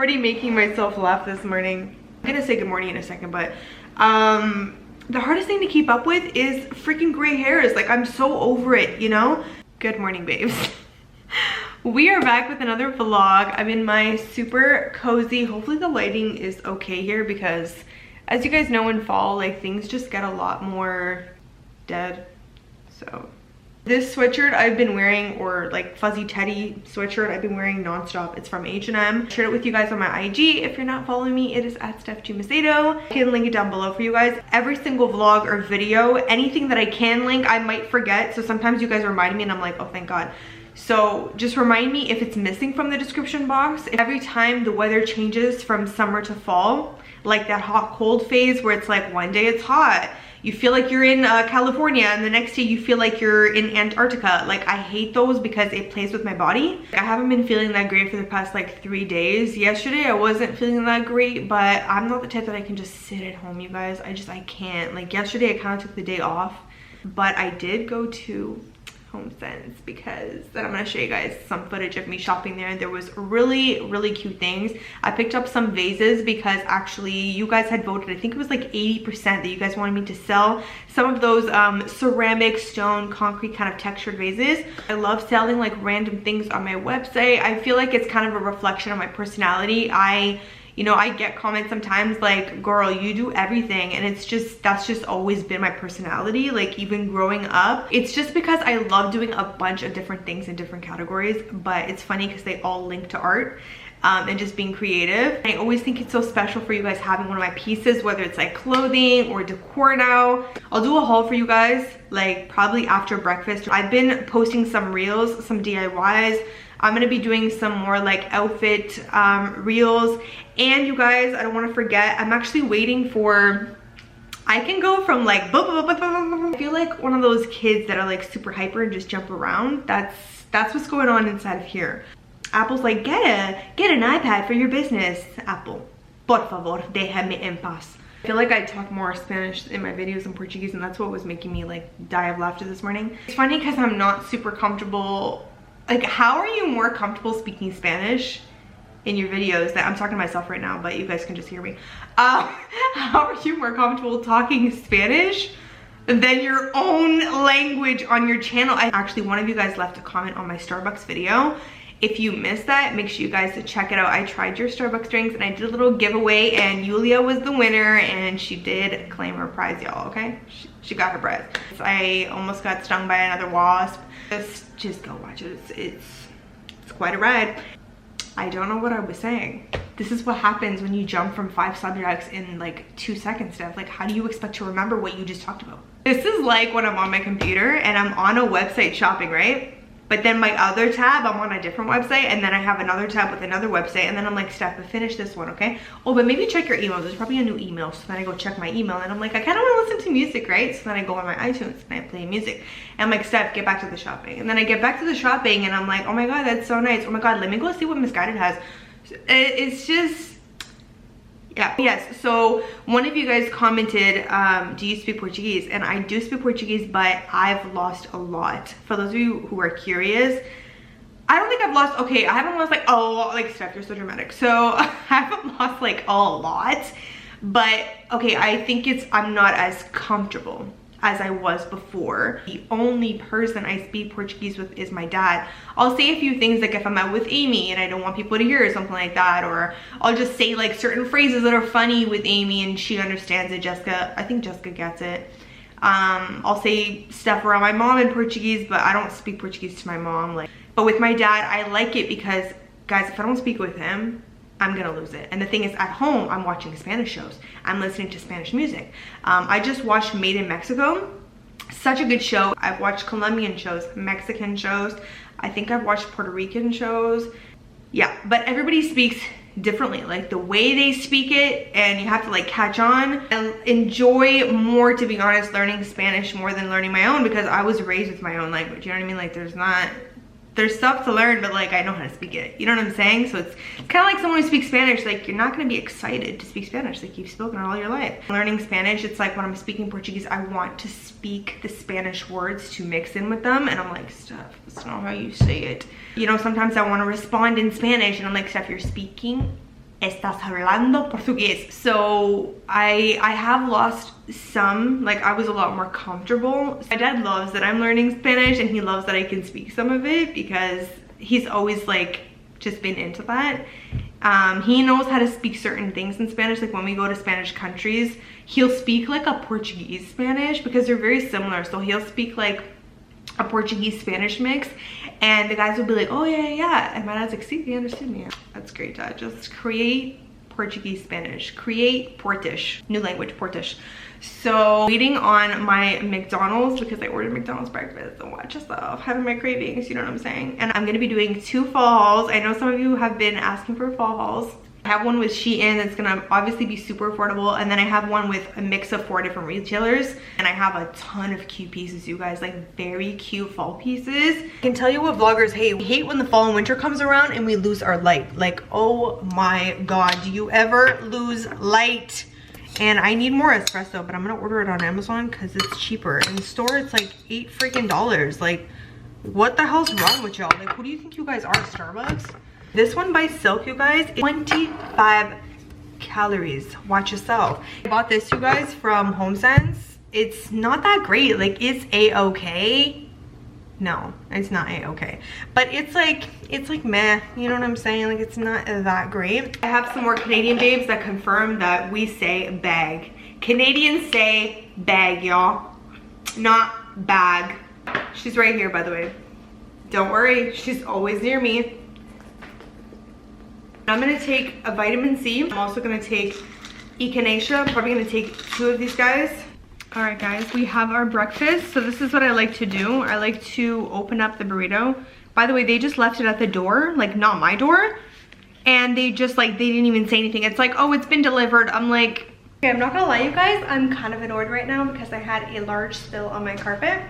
already making myself laugh this morning. I'm gonna say good morning in a second, but the hardest thing to keep up with is freaking gray hairs. Like, I'm so over it, you know? Good morning, babes. We are back with another vlog. I'm in my super cozy, hopefully the lighting is okay here, because as you guys know, in fall, like, things just get a lot more dead. So this sweatshirt I've been wearing, or like fuzzy teddy sweatshirt I've been wearing nonstop. It's from H&M. I shared it with you guys on my IG. If you're not following me, it is at Macedo. I can link it down below for you guys. Every single vlog or video, anything that I can link, I might forget. So sometimes you guys remind me and I'm like, oh, thank God. So just remind me if it's missing from the description box. Every time the weather changes from summer to fall, like that hot cold phase where it's like one day it's hot, you feel like you're in California, and the next day you feel like you're in Antarctica. Like, I hate those because it plays with my body. I haven't been feeling that great for the past like 3 days. Yesterday I wasn't feeling that great, but I'm not the type that I can just sit at home, you guys. I can't. Like, yesterday I kind of took the day off, but I did go to HomeSense because then I'm gonna show you guys some footage of me shopping there. There was really cute things. I picked up some vases because actually you guys had voted, I think it was like 80% that you guys wanted me to sell some of those ceramic, stone, concrete kind of textured vases. I love selling like random things on my website. I feel like it's kind of a reflection of my personality. You know, I get comments sometimes like, girl, you do everything, and it's just, that's just always been my personality. Like, even growing up, it's just because I love doing a bunch of different things in different categories. But it's funny because they all link to art and just being creative. I always think it's so special for you guys having one of my pieces, whether it's like clothing or decor. Now I'll do a haul for you guys like probably after breakfast. I've been posting some reels, some DIYs. I'm gonna be doing some more like outfit reels. And you guys, I don't want to forget, I'm actually waiting for, I can go from like I feel like one of those kids that are like super hyper and just jump around. That's what's going on inside of here. Apple's like, get an iPad for your business. Apple, por favor, déjame en paz. I feel like I talk more Spanish in my videos in Portuguese, and that's what was making me like die of laughter this morning. It's funny because I'm not super comfortable. Like, how are you more comfortable speaking Spanish in your videos? That I'm talking to myself right now, but you guys can just hear me. How are you more comfortable talking Spanish than your own language on your channel? Actually, one of you guys left a comment on my Starbucks video. If you missed that, make sure you guys check it out. I tried your Starbucks drinks and I did a little giveaway, and Yulia was the winner, and she did claim her prize, y'all, okay? She got her prize. I almost got stung by another wasp. Just go watch it. It's quite a ride. I don't know what I was saying. This is what happens when you jump from 5 subjects in like 2 seconds, Steph. Like, how do you expect to remember what you just talked about? This is like when I'm on my computer and I'm on a website shopping, right? But then my other tab, I'm on a different website, and then I have another tab with another website, and then I'm like, Steph, finish this one, okay? Oh, but maybe check your email. There's probably a new email. So then I go check my email, and I'm like, I kind of want to listen to music, right? So then I go on my iTunes and I play music. And I'm like, Steph, get back to the shopping. And then I get back to the shopping, and I'm like, oh my God, that's so nice. Oh my God, let me go see what Misguided has. It's just, yeah. Yes, so one of you guys commented, do you speak Portuguese? And I do speak Portuguese, but I've lost a lot. For those of you who are curious, I don't think I've lost, okay, I haven't lost like, oh, like, Steph, you're so dramatic. So I haven't lost like a lot, but okay, I think I'm not as comfortable as I was before. The only person I speak Portuguese with is my dad. I'll say a few things like if I'm out with Amy and I don't want people to hear or something like that, or I'll just say like certain phrases that are funny with Amy and she understands it. Jessica, I think Jessica gets it. I'll say stuff around my mom in Portuguese, but I don't speak Portuguese to my mom. But with my dad, I like it because, guys, if I don't speak with him, I'm gonna lose it. And the thing is, at home, I'm watching Spanish shows. I'm listening to Spanish music. I just watched Made in Mexico. Such a good show. I've watched Colombian shows, Mexican shows. I think I've watched Puerto Rican shows. Yeah, but everybody speaks differently. Like, the way they speak it, and you have to like catch on and enjoy more, to be honest, learning Spanish more than learning my own, because I was raised with my own language. You know what I mean? Like, there's stuff to learn, but like, I know how to speak it. You know what I'm saying? So it's kind of like someone who speaks Spanish. Like, you're not going to be excited to speak Spanish. Like, you've spoken it all your life. Learning Spanish, it's like when I'm speaking Portuguese, I want to speak the Spanish words to mix in with them. And I'm like, Steph, that's not how you say it. You know, sometimes I want to respond in Spanish and I'm like, Steph, you're speaking estás hablando portugués? So I have lost some, like I was a lot more comfortable. My dad loves that I'm learning Spanish, and he loves that I can speak some of it because he's always like just been into that. He knows how to speak certain things in Spanish. Like when we go to Spanish countries, he'll speak like a Portuguese Spanish because they're very similar. So he'll speak like a Portuguese Spanish mix, and the guys will be like, oh yeah, and my dad's like, see, they understood me. That's great, Dad. Just create Portuguese Spanish, create Portish, new language, Portish. So waiting on my McDonald's because I ordered McDonald's breakfast, and watch yourself, having my cravings, you know what I'm saying? And I'm gonna be doing 2 fall hauls. I know some of you have been asking for fall hauls. I have one with Shein that's gonna obviously be super affordable, and then I have one with a mix of 4 different retailers, and I have a ton of cute pieces, you guys, like very cute fall pieces. I can tell you what vloggers hate. We hate when the fall and winter comes around and we lose our light. Like, oh my god, do you ever lose light? And I need more espresso, but I'm gonna order it on Amazon because it's cheaper. In the store, it's like $8 freaking. Like, what the hell's wrong with y'all? Like, who do you think you guys are, Starbucks? This one by Silk, you guys, 25 calories. Watch yourself. I bought this, you guys, from HomeSense. It's not that great. Like, it's a-okay. No, it's not a-okay. But it's like meh, you know what I'm saying? Like, it's not that great. I have some more Canadian babes that confirm that we say bag. Canadians say bag, y'all, not bag. She's right here, by the way. Don't worry, she's always near me. I'm gonna take a vitamin C. I'm also gonna take echinacea. I'm probably gonna take 2 of these guys. All right, guys, we have our breakfast. So this is what I like to do. I like to open up the burrito. By the way, they just left it at the door, like not my door. And they just like, they didn't even say anything. It's like, oh, it's been delivered. I'm like, okay, I'm not gonna lie, you guys, I'm kind of annoyed right now because I had a large spill on my carpet.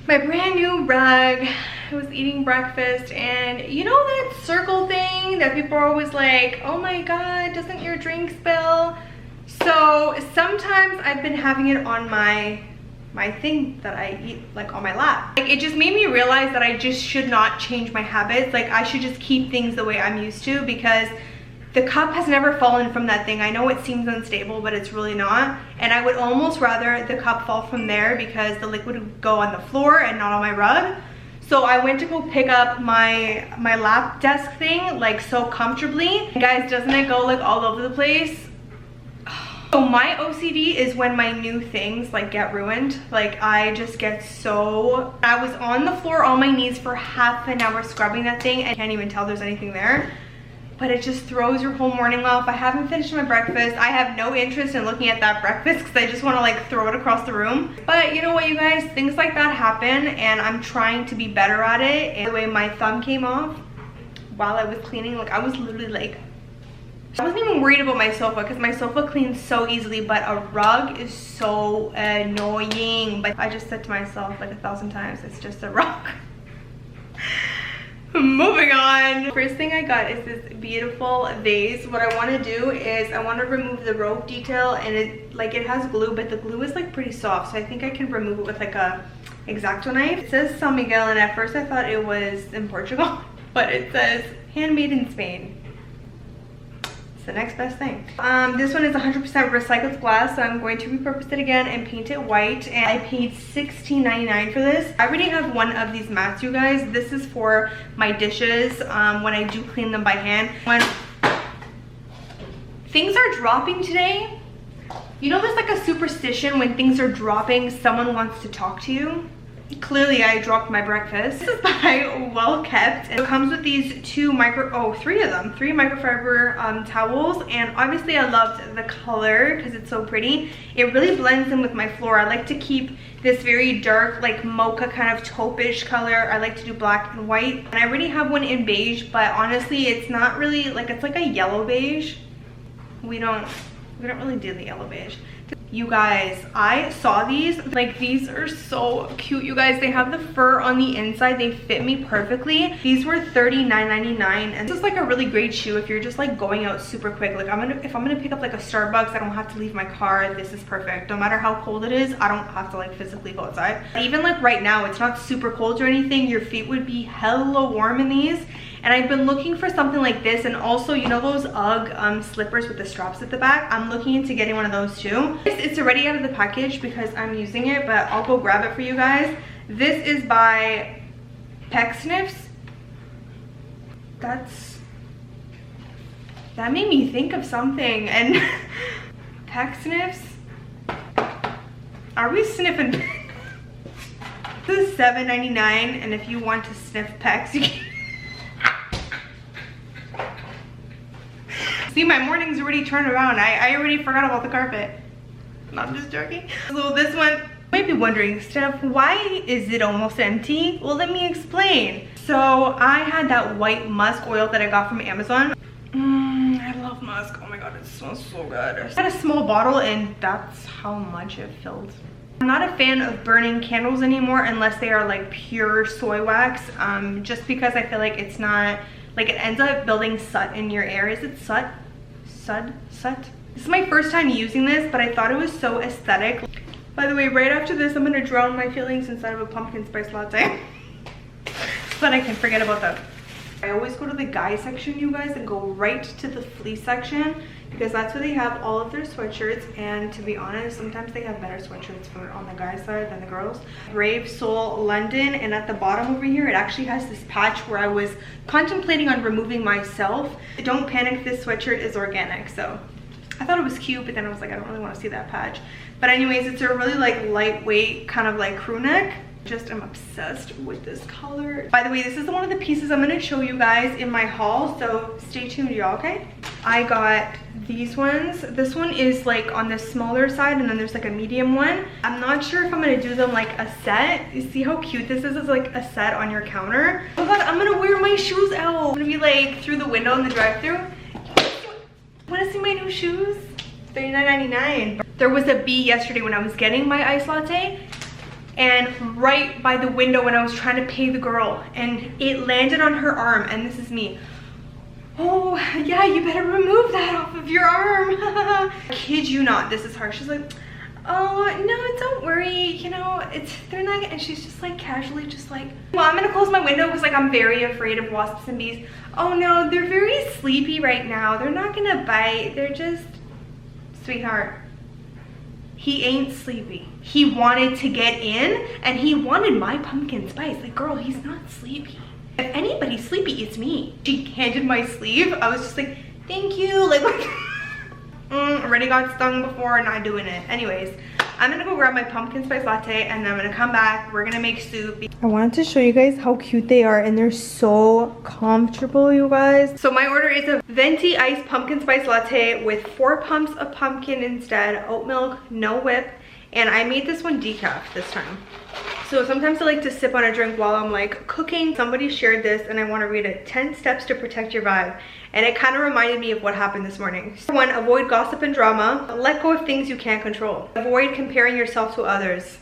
My brand new rug. I was eating breakfast, and you know that circle thing that people are always like, oh my god, doesn't your drink spill? So sometimes I've been having it on my thing that I eat, like on my lap. Like, it just made me realize that I just should not change my habits. Like, I should just keep things the way I'm used to, because the cup has never fallen from that thing. I know it seems unstable, but it's really not. And I would almost rather the cup fall from there because the liquid would go on the floor and not on my rug. So I went to go pick up my lap desk thing, like so comfortably. And guys, doesn't it go like all over the place? So my OCD is when my new things like get ruined. Like, I just get so... I was on the floor on my knees for half an hour scrubbing that thing, and I can't even tell there's anything there. But it just throws your whole morning off. I haven't finished my breakfast. I have no interest in looking at that breakfast because I just want to like throw it across the room. But you know what, you guys? Things like that happen, and I'm trying to be better at it. And the way my thumb came off while I was cleaning, like I was literally like... I wasn't even worried about my sofa because my sofa cleans so easily, but a rug is so annoying. But I just said to myself like 1,000 times, it's just a rug. Moving on. First thing I got is this beautiful vase. What I want to do is I want to remove the rope detail, and it has glue, but the glue is like pretty soft, so I think I can remove it with like a X-Acto knife. It says San Miguel, and at first I thought it was in Portugal, but it says handmade in Spain. The next best thing. This one is 100% recycled glass, so I'm going to repurpose it again and paint it white, and I paid $16.99 for this. I already have one of these mats, you guys. This is for my dishes when I do clean them by hand. When things are dropping today, you know there's like a superstition when things are dropping, someone wants to talk to you. Clearly I dropped my breakfast. This is by Well Kept, and it comes with these three microfiber towels, and obviously I loved the color because it's so pretty. It really blends in with my floor. I like to keep this very dark like mocha kind of taupe-ish color. I like to do black and white, and I already have one in beige, but honestly it's not really like, it's like a yellow beige. We don't really do the yellow beige. You guys, I saw these. Like, these are so cute, you guys. They have the fur on the inside. They fit me perfectly. These were $39.99, and this is like a really great shoe if you're just like going out super quick. Like, if I'm gonna pick up like a Starbucks, I don't have to leave my car. This is perfect. No matter how cold it is, I don't have to like physically go outside. Even like right now, it's not super cold or anything. Your feet would be hella warm in these. And I've been looking for something like this, and also, you know those UGG slippers with the straps at the back? I'm looking into getting one of those too. It's already out of the package because I'm using it, but I'll go grab it for you guys. This is by Pecksniffs. That made me think of something. And Pecksniffs, are we sniffing? This is $7.99, and if you want to sniff Pecks, you can. See, my morning's already turned around. I already forgot about the carpet. No, I'm just joking. So this one, you might be wondering, Steph, why is it almost empty? Well, let me explain. So I had that white musk oil that I got from Amazon. I love musk. Oh my god, it smells so good. I had a small bottle, and that's how much it filled. I'm not a fan of burning candles anymore unless they are like pure soy wax, just because I feel like it's not, like it ends up building soot in your air. Is it soot? Soot? This is my first time using this, but I thought it was so aesthetic. By the way, right after this, I'm gonna drown my feelings inside of a pumpkin spice latte so that I can forget about that. I always go to the guy section, you guys, and go right to the fleece section because that's where they have all of their sweatshirts. And to be honest, sometimes they have better sweatshirts for on the guy side than the girls. Brave Soul London, and at the bottom over here, it actually has this patch where I was contemplating on removing myself. Don't panic, this sweatshirt is organic. So I thought it was cute, but then I was like, I don't really want to see that patch. But anyways, it's a really like lightweight kind of like crew neck. Just I'm obsessed with this color. By the way, this is one of the pieces I'm going to show you guys in my haul, so stay tuned, y'all. Okay, I got these ones. This one is like on the smaller side, and then there's like a medium one. I'm not sure if I'm going to do them like a set. You see how cute this is? It's like a set on your counter. Oh god, I'm going to wear my shoes out. I'm going to be like through the window in the drive-thru. Want to see my new shoes? $39.99. There was a bee yesterday when I was getting my iced latte, and right by the window when I was trying to pay the girl, and it landed on her arm, and this is me. Oh yeah, you better remove that off of your arm. I kid you not, this is her. She's like, oh no, don't worry, you know, they're not, and she's just like casually just like, well, I'm gonna close my window because like I'm very afraid of wasps and bees. Oh no, they're very sleepy right now, they're not gonna bite, they're just, sweetheart, he ain't sleepy. He wanted to get in, and he wanted my pumpkin spice. Like, girl, he's not sleepy. If anybody's sleepy, it's me. She handed my sleeve. I was just like, thank you. Like, already got stung before, not doing it. Anyways, I'm gonna go grab my pumpkin spice latte, and then I'm gonna come back. We're gonna make soup. I wanted to show you guys how cute they are, and they're so comfortable, you guys. So my order is a venti iced pumpkin spice latte with 4 pumps of pumpkin instead, oat milk, no whip, and I made this one decaf this time. So sometimes I like to sip on a drink while I'm like cooking. Somebody shared this, and I want to read it. 10 steps to protect your vibe. And it kind of reminded me of what happened this morning. 1, avoid gossip and drama. Let go of things you can't control. Avoid comparing yourself to others.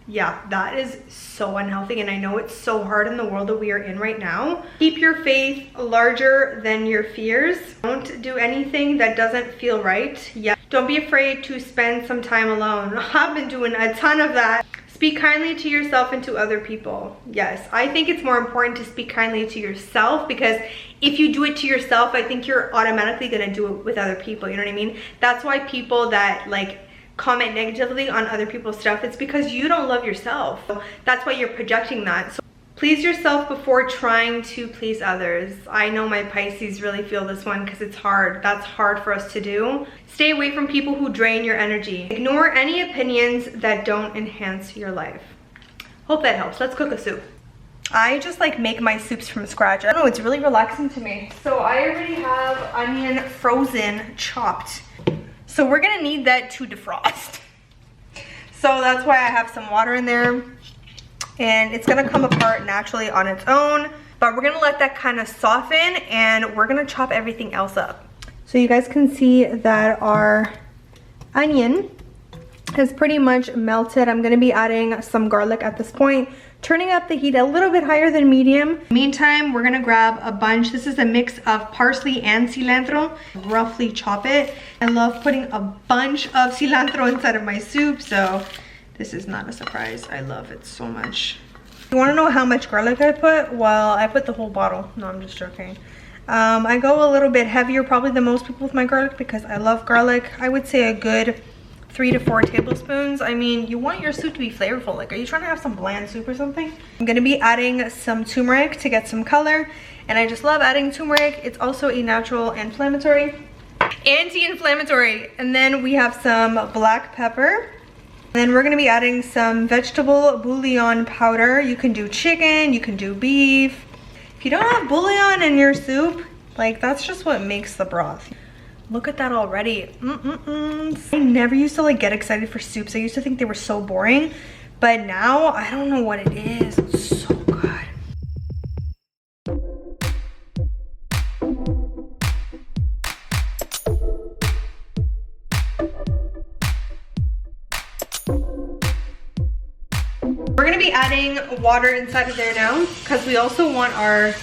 Yeah, that is so unhealthy, and I know it's so hard in the world that we are in right now. Keep your faith larger than your fears. Don't do anything that doesn't feel right. Yeah. Don't be afraid to spend some time alone. I've been doing a ton of that. Speak kindly to yourself and to other people. Yes, I think it's more important to speak kindly to yourself, because if you do it to yourself, I think you're automatically gonna do it with other people, you know what I mean? That's why people that like comment negatively on other people's stuff, it's because you don't love yourself. That's why you're projecting that. So please yourself before trying to please others. I know my Pisces really feel this one because it's hard. That's hard for us to do. Stay away from people who drain your energy. Ignore any opinions that don't enhance your life. Hope that helps. Let's cook a soup. I just like make my soups from scratch. I don't know, it's really relaxing to me. So I already have onion frozen, chopped. So we're gonna need that to defrost. So that's why I have some water in there, and it's gonna come apart naturally on its own, but we're gonna let that kind of soften, and we're gonna chop everything else up. So you guys can see that our onion has pretty much melted. I'm gonna be adding some garlic at this point, turning up the heat a little bit higher than medium. Meantime, we're gonna grab a bunch. This is a mix of parsley and cilantro. Roughly chop it. I love putting a bunch of cilantro inside of my soup, so this is not a surprise. I love it so much. You want to know how much garlic I put? Well, I put the whole bottle. No, I'm just joking. I go a little bit heavier probably than most people with my garlic because I love garlic. I would say a good 3 to 4 tablespoons. I mean, you want your soup to be flavorful. Like, are you trying to have some bland soup or something? I'm gonna be adding some turmeric to get some color, and I just love adding turmeric. It's also a natural anti-inflammatory. And then we have some black pepper. And then we're gonna be adding some vegetable bouillon powder. You can do chicken, you can do beef. If you don't have bouillon in your soup, like, that's just what makes the broth. Look at that already. I never used to like get excited for soups. I used to think they were so boring, but now I don't know what it is. It's so good. We're gonna be adding water inside of there now because we also want our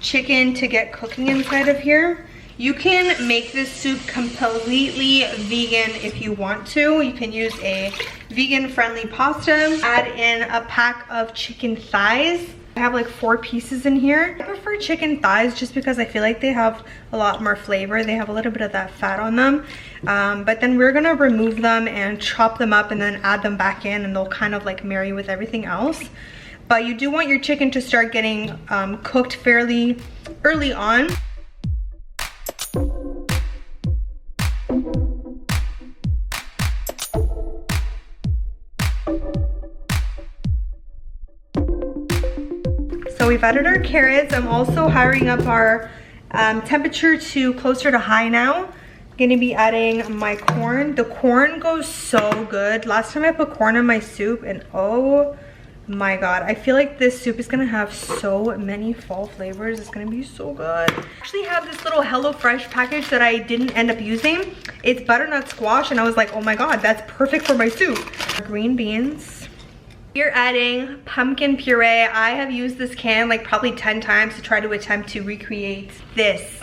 chicken to get cooking inside of here. You can make this soup completely vegan if you want to. You can use a vegan-friendly pasta. Add in a pack of chicken thighs. I have like 4 pieces in here. I prefer chicken thighs just because I feel like they have a lot more flavor. They have a little bit of that fat on them. But then we're gonna remove them and chop them up and then add them back in, and they'll kind of like marry with everything else. But you do want your chicken to start getting cooked fairly early on. So we've added our carrots. I'm also hiring up our temperature to closer to high now. I'm gonna be adding my corn. The corn goes so good. Last time I put corn in my soup and oh my god, I feel like this soup is gonna have so many fall flavors. It's gonna be so good. I actually have this little HelloFresh package that I didn't end up using. It's butternut squash and I was like, oh my god, that's perfect for my soup. Green beans. We're adding pumpkin puree. I have used this can like probably 10 times to try to attempt to recreate this.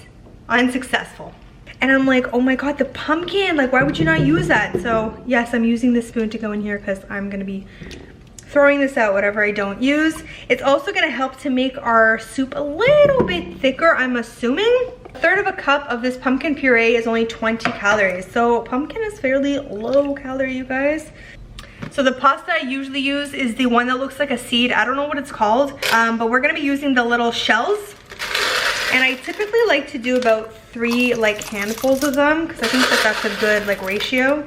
Unsuccessful. And I'm like, oh my god, the pumpkin, like why would you not use that? So yes, I'm using this spoon to go in here because I'm gonna be throwing this out whatever I don't use. It's also gonna help to make our soup a little bit thicker, I'm assuming. 1/3 of a cup of this pumpkin puree is only 20 calories. So pumpkin is fairly low calorie, you guys. So the pasta I usually use is the one that looks like a seed. I don't know what it's called, but we're gonna be using the little shells. And I typically like to do about 3 like handfuls of them because I think that that's a good like ratio.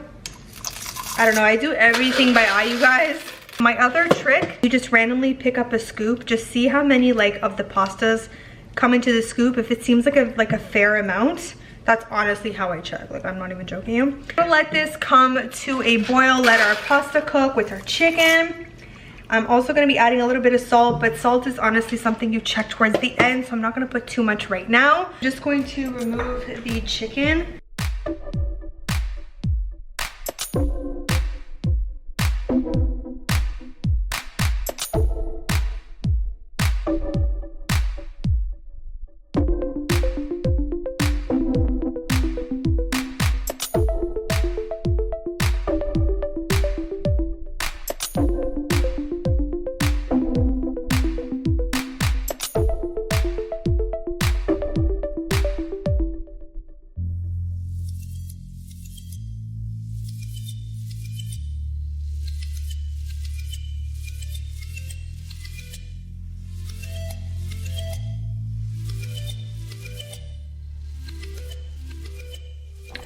I don't know, I do everything by eye, you guys. My other trick, you just randomly pick up a scoop, just see how many like of the pastas come into the scoop. If it seems like a fair amount, that's honestly how I check. Like, I'm not even joking you. I'm gonna let this come to a boil, let our pasta cook with our chicken. I'm also gonna be adding a little bit of salt, but salt is honestly something you check towards the end, so I'm not gonna put too much right now. Just going to remove the chicken.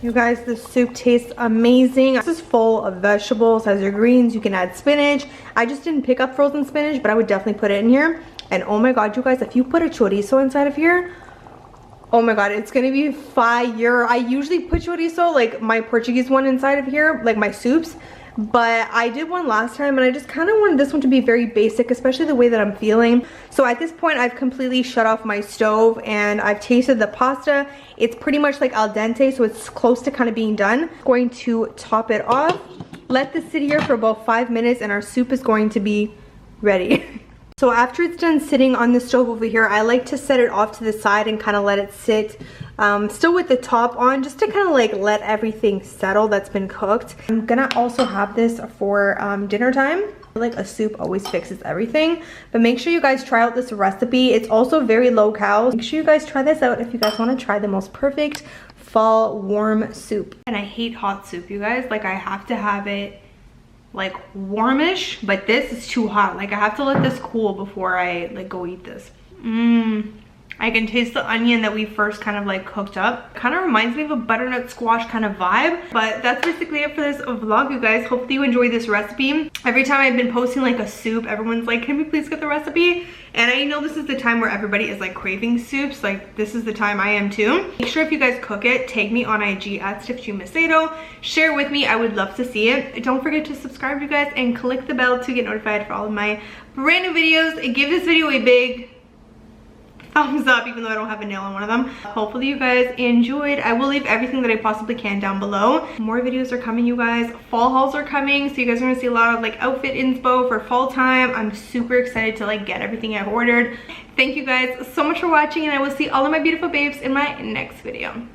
You guys, this soup tastes amazing. This is full of vegetables, has your greens, you can add spinach. I just didn't pick up frozen spinach, but I would definitely put it in here. And oh my god, you guys, if you put a chorizo inside of here, oh my god, it's gonna be fire. I usually put chorizo, like my Portuguese one inside of here, like my soups. But I did one last time and I just kind of wanted this one to be very basic, especially the way that I'm feeling. So at this point, I've completely shut off my stove and I've tasted the pasta. It's pretty much like al dente, so it's close to kind of being done. Going to top it off. Let this sit here for about 5 minutes and our soup is going to be ready. So after it's done sitting on the stove over here, I like to set it off to the side and kind of let it sit still with the top on, just to kind of like let everything settle that's been cooked. I'm gonna also have this for dinner time. Like a soup always fixes everything. But make sure you guys try out this recipe. It's also very low cal. Make sure you guys try this out if you guys want to try the most perfect fall warm soup. And I hate hot soup, you guys. Like I have to have it like warmish, but this is too hot. Like I have to let this cool before I like go eat this. I can taste the onion that we first kind of like cooked up. Kind of reminds me of a butternut squash kind of vibe. But that's basically it for this vlog, you guys. Hopefully you enjoyed this recipe. Every time I've been posting like a soup, everyone's like, can we please get the recipe? And I know this is the time where everybody is like craving soups. Like this is the time I am too. Make sure if you guys cook it, tag me on IG at Macedo. Share it with me. I would love to see it. Don't forget to subscribe, you guys, and click the bell to get notified for all of my brand new videos. And give this video a big thumbs up, even though I don't have a nail on one of them. Hopefully you guys enjoyed. I will leave everything that I possibly can down below. More videos are coming, you guys. Fall hauls are coming, so you guys are gonna see a lot of like outfit inspo for fall time. I'm super excited to like get everything I've ordered. Thank you guys so much for watching, and I will see all of my beautiful babes in my next video.